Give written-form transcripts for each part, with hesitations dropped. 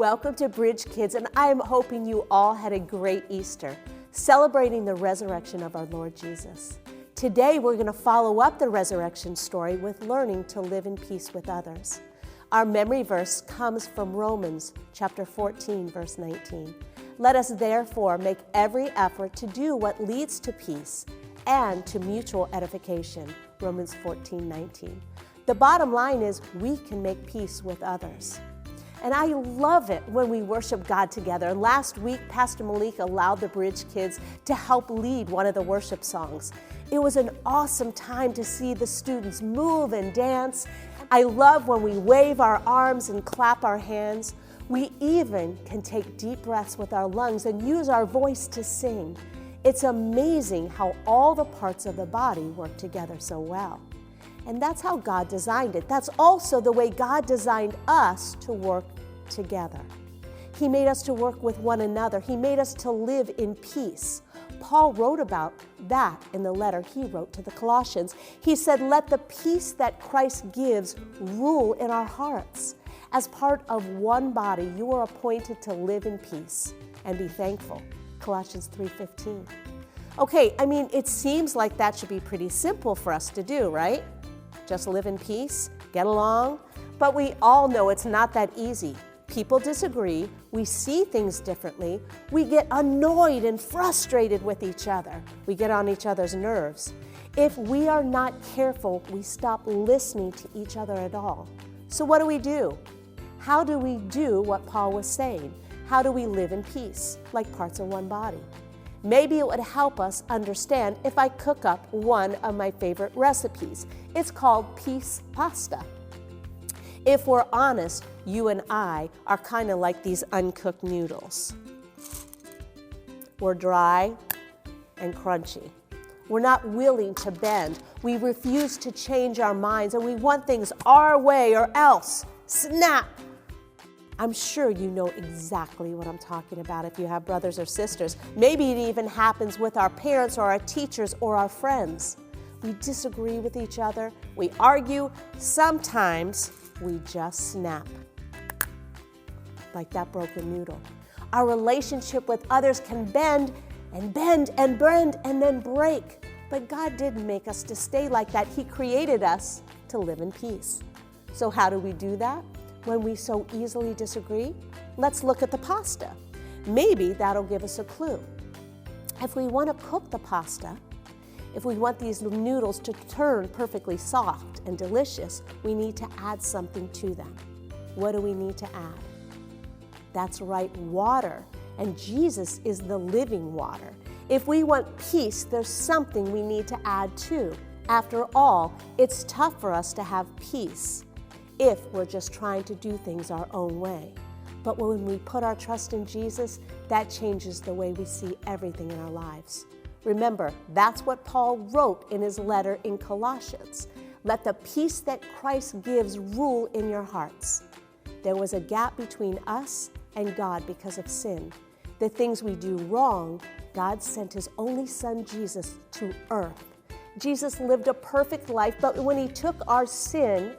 Welcome to BridgeKids, and I am hoping you all had a great Easter, celebrating the resurrection of our Lord Jesus. Today, we're going to follow up the resurrection story with learning to live in peace with others. Our memory verse comes from Romans chapter 14, verse 19. Let us therefore make every effort to do what leads to peace and to mutual edification, Romans 14, 19. The bottom line is we can make peace with others. And I love it when we worship God together. And last week, Pastor Malik allowed the BridgeKids to help lead one of the worship songs. It was an awesome time to see the students move and dance. I love when we wave our arms and clap our hands. We even can take deep breaths with our lungs and use our voice to sing. It's amazing how all the parts of the body work together so well. And that's how God designed it. That's also the way God designed us to work together. He made us to work with one another. He made us to live in peace. Paul wrote about that in the letter he wrote to the Colossians. He said, let the peace that Christ gives rule in our hearts. As part of one body, you are appointed to live in peace and be thankful. Colossians 3:15. Okay, it seems like that should be pretty simple for us to do, right? Just live in peace, get along. But we all know it's not that easy. People disagree, we see things differently, we get annoyed and frustrated with each other. We get on each other's nerves. If we are not careful, we stop listening to each other at all. So what do? How do we do what Paul was saying? How do we live in peace, like parts of one body? Maybe it would help us understand if I cook up one of my favorite recipes. It's called peace pasta. If we're honest, you and I are kind of like these uncooked noodles. We're dry and crunchy. We're not willing to bend. We refuse to change our minds, and we want things our way or else. Snap! I'm sure you know exactly what I'm talking about if you have brothers or sisters. Maybe it even happens with our parents or our teachers or our friends. We disagree with each other. We argue. Sometimes we just snap like that broken noodle. Our relationship with others can bend and bend and bend and then break. But God didn't make us to stay like that. He created us to live in peace. So how do we do that? When we so easily disagree? Let's look at the pasta. Maybe that'll give us a clue. If we want to cook the pasta, if we want these noodles to turn perfectly soft and delicious, we need to add something to them. What do we need to add? That's right, water. And Jesus is the living water. If we want peace, there's something we need to add too. After all, it's tough for us to have peace if we're just trying to do things our own way. But when we put our trust in Jesus, that changes the way we see everything in our lives. Remember, that's what Paul wrote in his letter in Colossians. Let the peace that Christ gives rule in your hearts. There was a gap between us and God because of sin. The things we do wrong, God sent his only son, Jesus, to earth. Jesus lived a perfect life, but when he took our sin,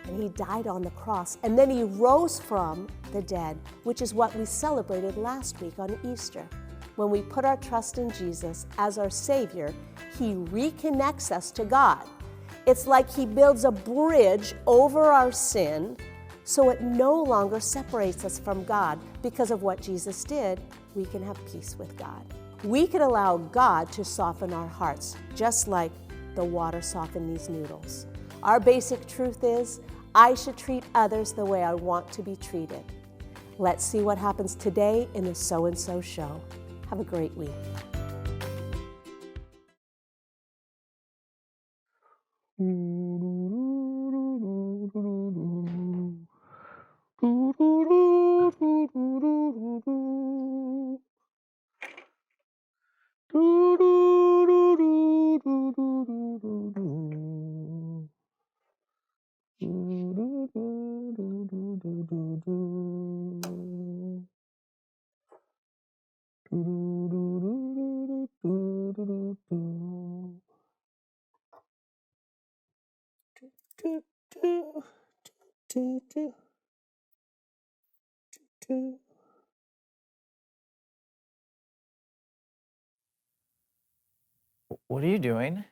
and he died on the cross, and then he rose from the dead, which is what we celebrated last week on Easter. When we put our trust in Jesus as our Savior, he reconnects us to God. It's like he builds a bridge over our sin so it no longer separates us from God. Because of what Jesus did, we can have peace with God. We can allow God to soften our hearts, just like the water softened these noodles. Our basic truth is, I should treat others the way I want to be treated. Let's see what happens today in the So and So Show. Have a great week. two. What are you doing?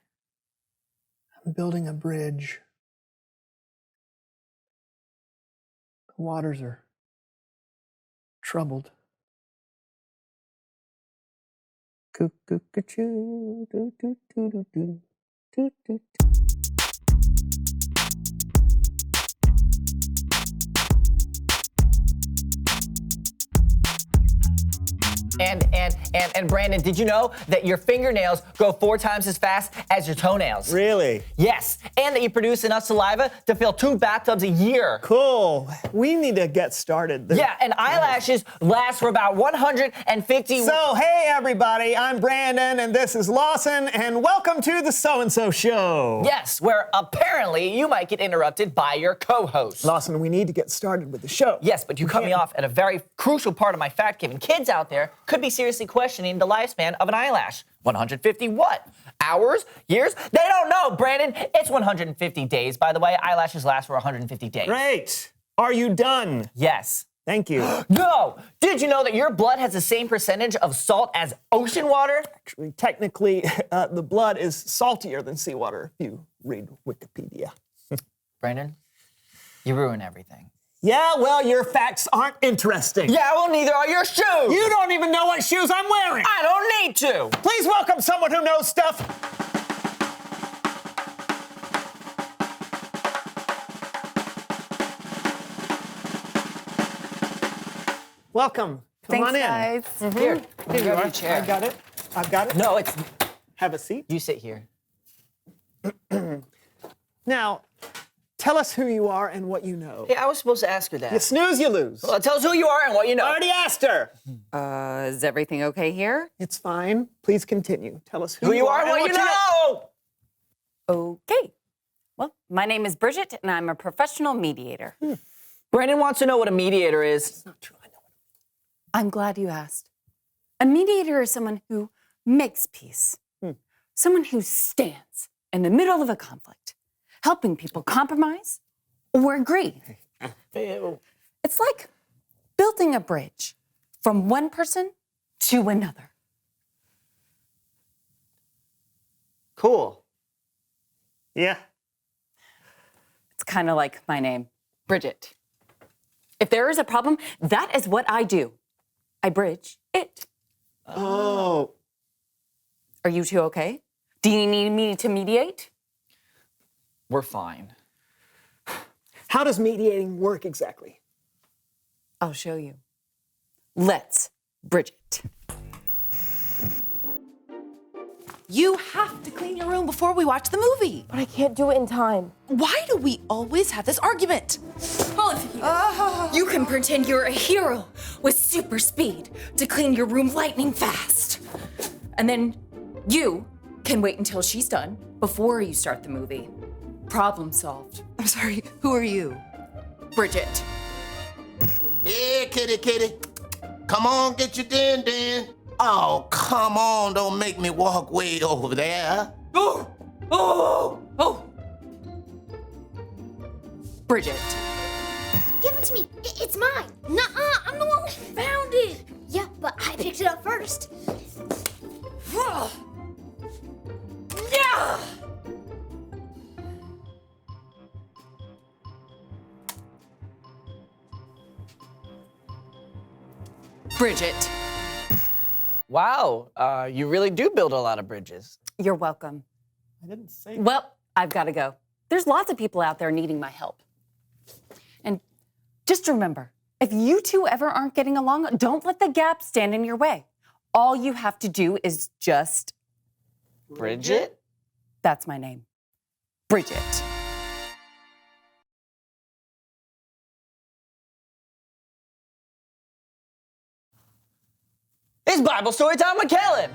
I'm building a bridge. The waters are troubled. Cuckoo-ca-choo, doo-doo-doo-doo-doo, doo-doo-doo. And Brandon, did you know that your fingernails grow 4 times as fast as your toenails? Really? Yes, and that you produce enough saliva to fill 2 bathtubs a year. Cool. We need to get started. Yeah, and eyelashes last for about 150... So, hey everybody, I'm Brandon and this is Lawson and welcome to the So-and-So Show. Yes, where apparently you might get interrupted by your co-host. Lawson, we need to get started with the show. Yes, but you cut me off at a very crucial part of my fact-giving. Kids out there could be seriously questioning the lifespan of an eyelash. 150 what? Hours? Years? They don't know, Brandon. It's 150 days, by the way. Eyelashes last for 150 days. Great. Are you done? Yes. Thank you. No! Did you know that your blood has the same percentage of salt as ocean water? Actually, technically, the blood is saltier than seawater if you read Wikipedia. Brandon, you ruin everything. Yeah, well, your facts aren't interesting. Yeah, well, neither are your shoes. You don't even know what shoes I'm wearing. I don't need to. Please welcome someone who knows stuff. Welcome. Come on in. Guys. Here Here you grab are. your chair. I got it. I've got it. No, it's... Have a seat. You sit here. Now, tell us who you are and what you know. Hey, I was supposed to ask her that. You snooze, you lose. Well, tell us who you are and what you know. I already asked her. Is everything okay here? It's fine. Please continue. Tell us Who you are and what you know. Okay. Well, my name is Bridget, and I'm a professional mediator. Brandon wants to know what a mediator is. It's not true. I know. I'm glad you asked. A mediator is someone who makes peace, someone who stands in the middle of a conflict, helping people compromise or agree. It's like building a bridge from one person to another. Cool. Yeah. It's kind of like my name, Bridget. If there is a problem, that is what I do. I bridge it. Oh. Are you two okay? Do you need me to mediate? We're fine. How does mediating work exactly? I'll show you. Let's bridge it. You have to clean your room before we watch the movie. But I can't do it in time. Why do we always have this argument? All of you. You can pretend you're a hero with super speed to clean your room lightning fast. And then you can wait until she's done before you start the movie. Problem solved. I'm sorry, who are you? Bridget. Yeah, kitty. Come on, get your din. Oh, come on, don't make me walk way over there. Oh! Bridget. Give it to me. It's mine. Nuh-uh, I'm the one who found it. Yeah, but I picked it up first. Yeah! Bridget. Wow, you really do build a lot of bridges. You're welcome. I didn't say. Well, I've got to go. There's lots of people out there needing my help. And just remember, if you two ever aren't getting along, don't let the gap stand in your way. All you have to do is just... Bridget? That's my name. Bridget. It's Bible story time with Kellen.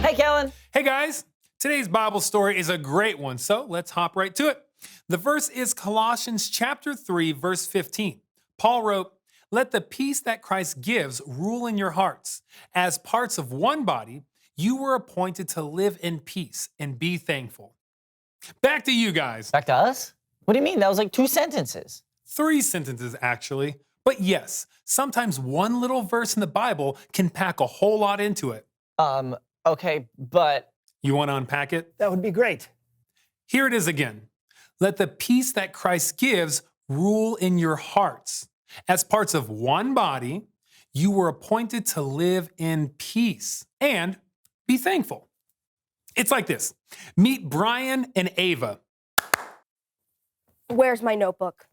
Hey, Kellen. Hey guys, today's Bible story is a great one, so let's hop right to it. The verse is Colossians chapter 3, verse 15. Paul wrote, "Let the peace that Christ gives rule in your hearts. As parts of one body, you were appointed to live in peace and be thankful. Back to you guys. Back to us? What do you mean? That was like 2 sentences. 3 sentences, actually. But yes, sometimes one little verse in the Bible can pack a whole lot into it. Okay, but... You want to unpack it? That would be great. Here it is again. Let the peace that Christ gives rule in your hearts. As parts of one body, you were appointed to live in peace and be thankful. It's like this. Meet Brian and Ava. Where's my notebook?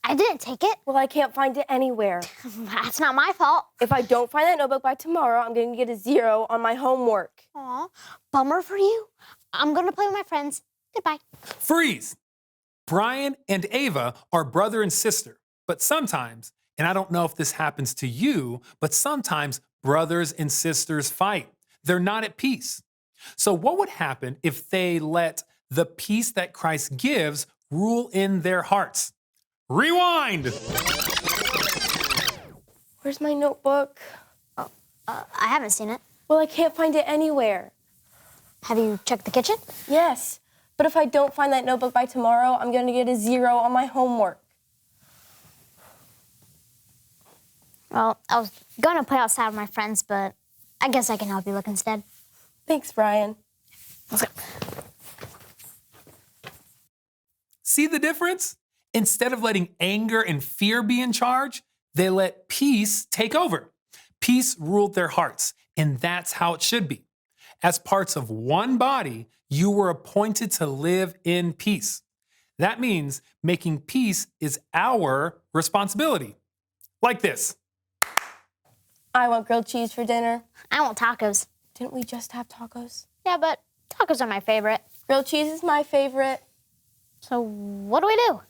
I didn't take it. Well, I can't find it anywhere. That's not my fault. If I don't find that notebook by tomorrow, I'm going to get a 0 on my homework. Aw, bummer for you. I'm going to play with my friends. Goodbye. Freeze! Brian and Ava are brother and sister, but sometimes, and I don't know if this happens to you, but sometimes brothers and sisters fight. They're not at peace. So what would happen if they let the peace that Christ gives rule in their hearts? Rewind! Where's my notebook? I haven't seen it. Well, I can't find it anywhere. Have you checked the kitchen? Yes, but if I don't find that notebook by tomorrow, I'm going to get a 0 on my homework. Well, I was going to play outside with my friends, but I guess I can help you look instead. Thanks, Brian. Let's go. See the difference? Instead of letting anger and fear be in charge, they let peace take over. Peace ruled their hearts, and that's how it should be. As parts of one body, you were appointed to live in peace. That means making peace is our responsibility. Like this. I want grilled cheese for dinner. I want tacos. Didn't we just have tacos? Yeah, but tacos are my favorite. Grilled cheese is my favorite. So what do we do?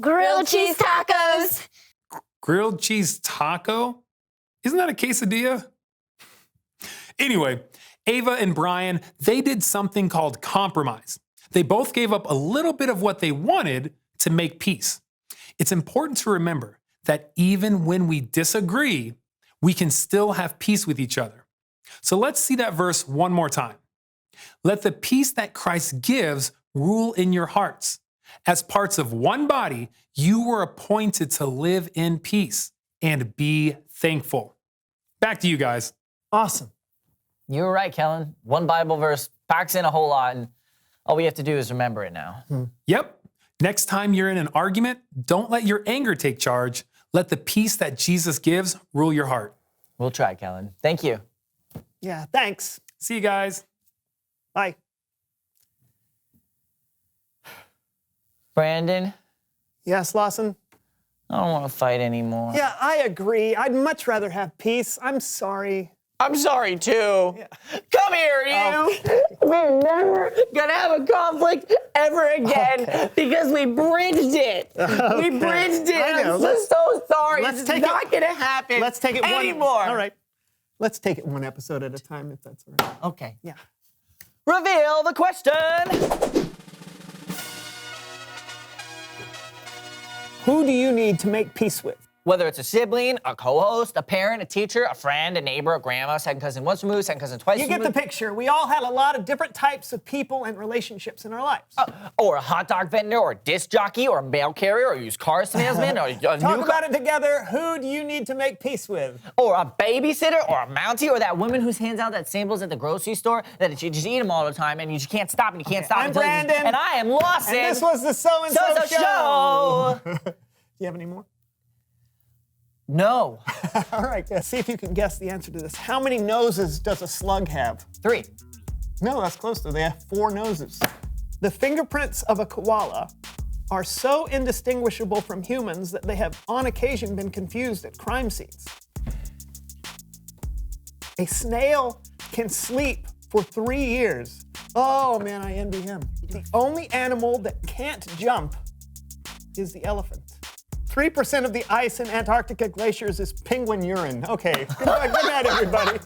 Grilled cheese tacos. Grilled cheese taco? Isn't that a quesadilla? Anyway, Ava and Brian, they did something called compromise. They both gave up a little bit of what they wanted to make peace. It's important to remember that even when we disagree, we can still have peace with each other. So let's see that verse one more time. Let the peace that Christ gives rule in your hearts. As parts of one body, you were appointed to live in peace and be thankful. Back to you guys. Awesome. You were right, Kellen. One Bible verse packs in a whole lot, and all we have to do is remember it now. Yep. Next time you're in an argument, don't let your anger take charge. Let the peace that Jesus gives rule your heart. We'll try, Kellen. Thank you. Yeah, thanks. See you guys. Bye. Brandon, Yes, Lawson? I don't want to fight anymore. Yeah, I agree. I'd much rather have peace. I'm sorry. I'm sorry, too. Come here, you. We're never going to have a conflict ever again because we bridged it. We bridged it. I know. I'm so sorry. let's It's take not it- going to happen Let's take it anymore. All right. Let's take it one episode at a time, if that's all right. Okay. Yeah. Reveal the question. Who do you need to make peace with? Whether it's a sibling, a co-host, a parent, a teacher, a friend, a neighbor, a grandma, second cousin once removed, second cousin twice You get the removed. picture. We all had a lot of different types of people and relationships in our lives. Or a hot dog vendor, or a disc jockey, or a mail carrier, or a used car salesman, or a Talk new about it together. Who do you need to make peace with? or a babysitter, or a Mountie, or that woman who hands out that samples at the grocery store that you just eat them all the time and you just can't stop and you can't stop. I'm until you- Brandon. And I am Lawson. And this was the So-and-So So-and-so show. show. Do you have any more? No. All right, see if you can guess the answer to this. How many noses does a slug have? 3. No, that's close though. They have 4 noses. The fingerprints of a koala are so indistinguishable from humans that they have on occasion been confused at crime scenes. A snail can sleep for 3 years. Oh man, I envy him. The only animal that can't jump is the elephant. 3% of the ice in Antarctica glaciers is penguin urine. Okay, good night everybody.